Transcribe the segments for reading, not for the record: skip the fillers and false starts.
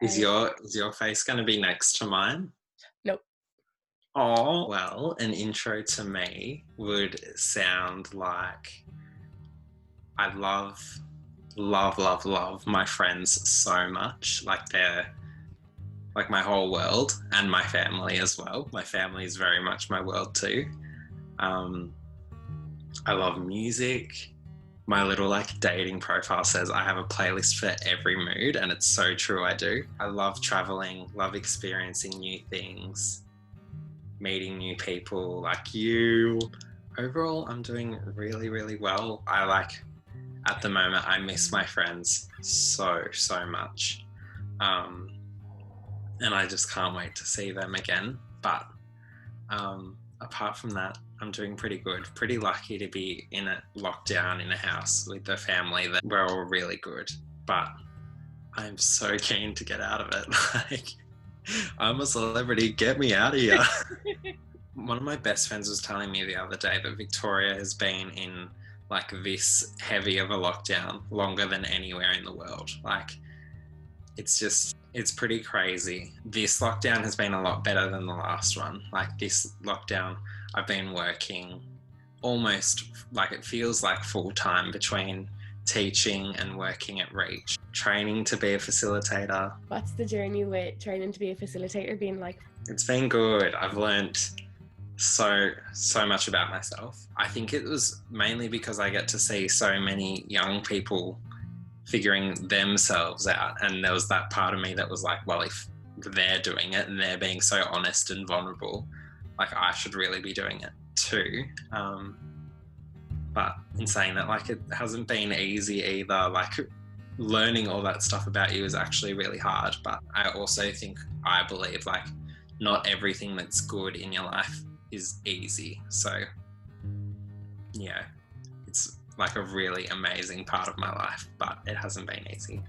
Um, Is your face going to be next to mine? no. Oh, well, an intro to me would sound like I love my friends so much. Like they're like my whole world, and my family as well. My family is very much my world too. Um, I love music. My little like dating profile says I have a playlist for every mood, and it's so true. I do. I love traveling, love experiencing new things, meeting new people like you. Overall, I'm doing really, really well. At the moment, I miss my friends so much. Um, and I just can't wait to see them again. But apart from that, I'm doing pretty good. Pretty lucky to be in a lockdown in a house with the family that we're all really good. But I'm so keen to get out of it. Like, I'm a celebrity. Get me out of here. One of my best friends was telling me the other day that Victoria has been in like this heavy of a lockdown longer than anywhere in the world. Like, it's pretty crazy. This lockdown has been a lot better than the last one. Like this lockdown, I've been working almost like it feels like full time between teaching and working at Reach, training to be a facilitator. What's the journey with training to be a facilitator being like? It's been good. I've learned so much about myself. I think it was mainly because I get to see so many young people figuring themselves out, and there was that part of me that was like, well, if they're doing it and they're being so honest and vulnerable, like I should really be doing it too. But in saying that, like, it hasn't been easy either. Like, learning all that stuff about you is actually really hard. But I believe like not everything that's good in your life is easy. So yeah, it's like a really amazing part of my life, but it hasn't been easy.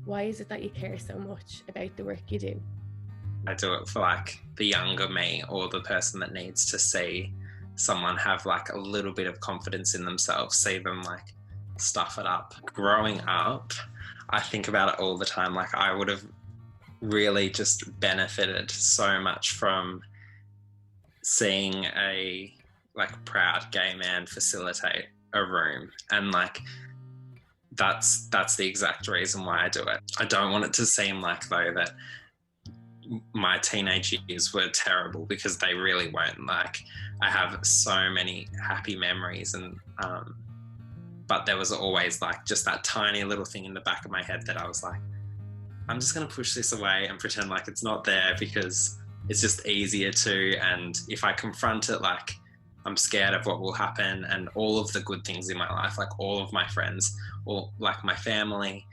Why is it that you care so much about the work you do? I do it for like the younger me, or the person that needs to see someone have like a little bit of confidence in themselves, see them like stuff it up. Growing up, I think about it all the time. Like I would have really just benefited so much from seeing a like proud gay man facilitate a room, and like that's the exact reason why I do it. I don't want it to seem like though that my teenage years were terrible, because they really weren't. Like I have so many happy memories, and but there was always like just that tiny little thing in the back of my head that I was like, I'm just going to push this away and pretend like it's not there, because it's just easier to. And if I confront it, like I'm scared of what will happen, and all of the good things in my life, like all of my friends, or like my family,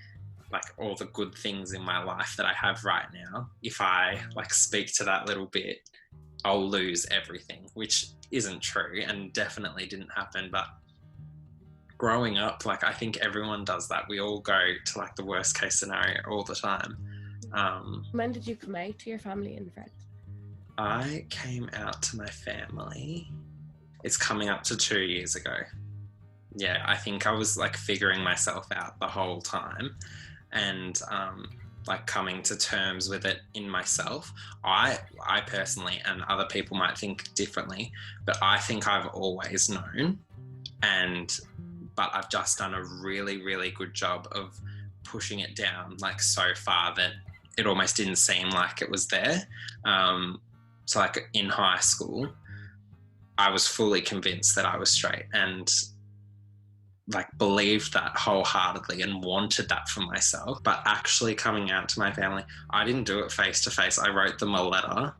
like all the good things in my life that I have right now, if I like speak to that little bit, I'll lose everything, which isn't true and definitely didn't happen. But growing up, like I think everyone does that. We all go to like the worst case scenario all the time. When did you come out to your family and friends? I came out to my family, it's coming up to 2 years ago. Yeah, I think I was like figuring myself out the whole time, and like coming to terms with it in myself. I personally, and other people might think differently, but I think I've always known, but I've just done a really, really good job of pushing it down like so far that it almost didn't seem like it was there. So like in high school, I was fully convinced that I was straight, and like believed that wholeheartedly and wanted that for myself. But actually coming out to my family, I didn't do it face to face. I wrote them a letter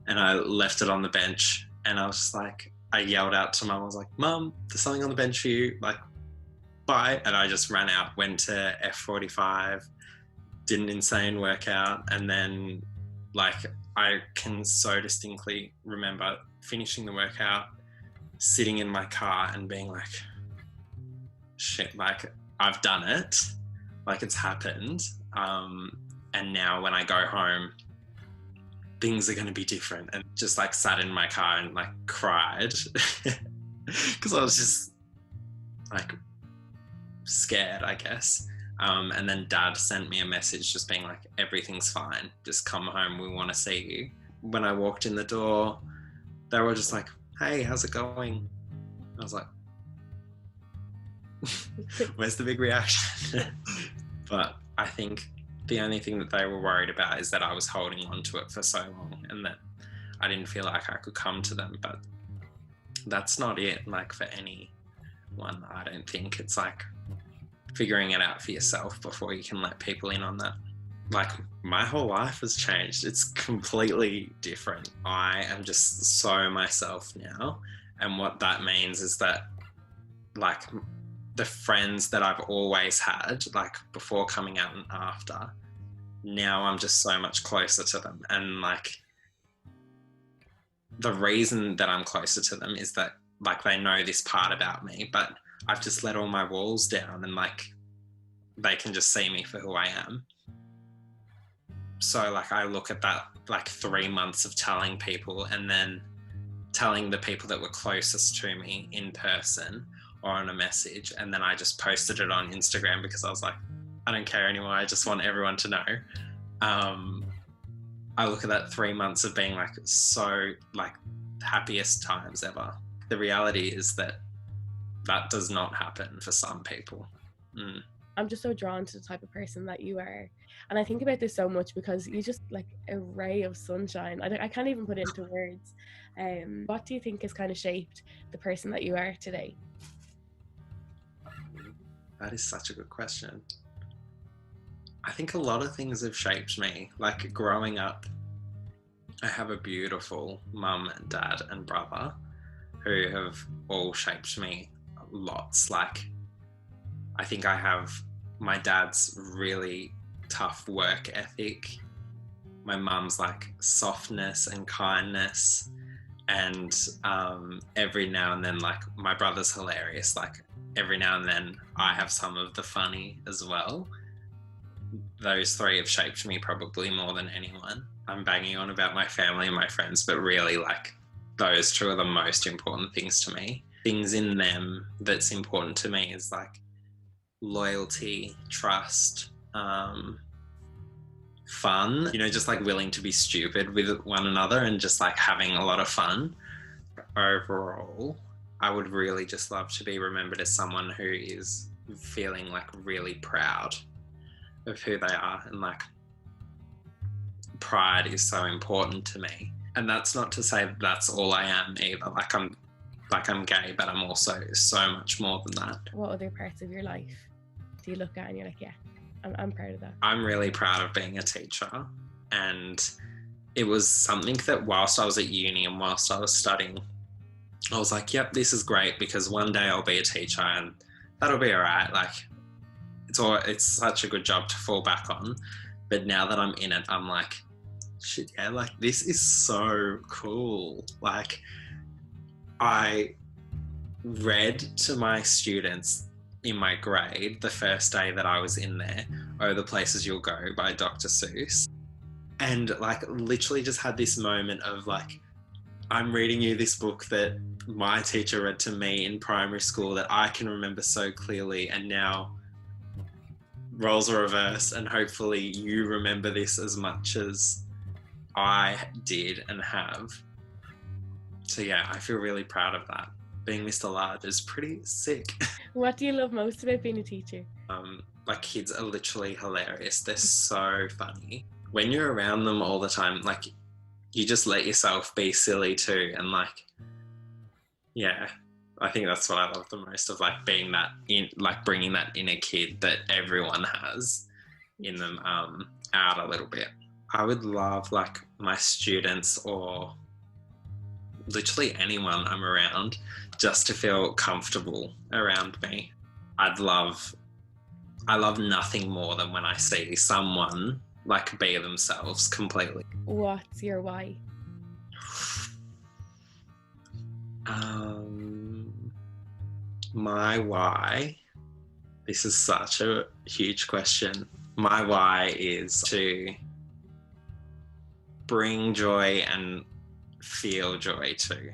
and I left it on the bench, and I was just like, I yelled out to Mum, I was like, Mum, there's something on the bench for you, like, bye. And I just ran out, went to F45, did an insane workout, and then like I can so distinctly remember finishing the workout, sitting in my car and being like, shit, like I've done it, like it's happened. And now when I go home, things are going to be different. And just like sat in my car and like cried because I was just like scared, I guess. And then Dad sent me a message just being like, everything's fine, just come home, we want to see you. When I walked in the door, they were just like, hey, how's it going? I was like, where's the big reaction? But I think the only thing that they were worried about is that I was holding on to it for so long and that I didn't feel like I could come to them. But that's not it, like, for anyone. I don't think it's like figuring it out for yourself before you can let people in on that. Like, my whole life has changed. It's completely different. I am just so myself now. And what that means is that, like, the friends that I've always had, like, before coming out and after, now I'm just so much closer to them. And, like, the reason that I'm closer to them is that, like, they know this part about me, but I've just let all my walls down and, like, they can just see me for who I am. So, like, I look at that, like, 3 months of telling people and then telling the people that were closest to me in person or on a message, and then I just posted it on Instagram because I was like, I don't care anymore, I just want everyone to know. I look at that 3 months of being, like, so, like, happiest times ever. The reality is that that does not happen for some people. I'm just so drawn to the type of person that you are. And I think about this so much because you're just like a ray of sunshine. I can't even put it into words. What do you think has kind of shaped the person that you are today? That is such a good question. I think a lot of things have shaped me. Like, growing up, I have a beautiful mum and dad and brother who have all shaped me lots. Like, I think I have my dad's really tough work ethic, my mum's, like, softness and kindness, and every now and then, like, my brother's hilarious. Like, every now and then I have some of the funny as well. Those three have shaped me probably more than anyone. I'm banging on about my family and my friends, but really, like, those two are the most important things to me. Things in them that's important to me is, like, loyalty, trust, fun, you know, just, like, willing to be stupid with one another and just, like, having a lot of fun. Overall, I would really just love to be remembered as someone who is feeling, like, really proud of who they are, and, like, pride is so important to me. And that's not to say that that's all I am either. Like, I'm gay, but I'm also so much more than that. What other parts of your life do you look at and you're like, yeah, I'm proud of that? I'm really proud of being a teacher, and it was something that whilst I was at uni and whilst I was studying, I was like, yep, this is great because one day I'll be a teacher and that'll be all right. Like, it's such a good job to fall back on. But now that I'm in it, I'm like, shit, yeah, like, this is so cool. Like, I read to my students in my grade the first day that I was in there, Oh, the Places You'll Go by Dr. Seuss. And, like, literally just had this moment of, like, I'm reading you this book that my teacher read to me in primary school that I can remember so clearly, and now roles are reversed, and hopefully you remember this as much as I did and have. So yeah, I feel really proud of that. Being Mr. Large is pretty sick. What do you love most about being a teacher? Like, kids are literally hilarious. They're so funny. When you're around them all the time, like, you just let yourself be silly too. And, like, yeah, I think that's what I love the most of, like, being that like, bringing that inner kid that everyone has in them out a little bit. I would love, like, my students or literally anyone I'm around just to feel comfortable around me. I love nothing more than when I see someone, like, be themselves completely. What's your why? My why, this is such a huge question. My why is to bring joy and feel joy too.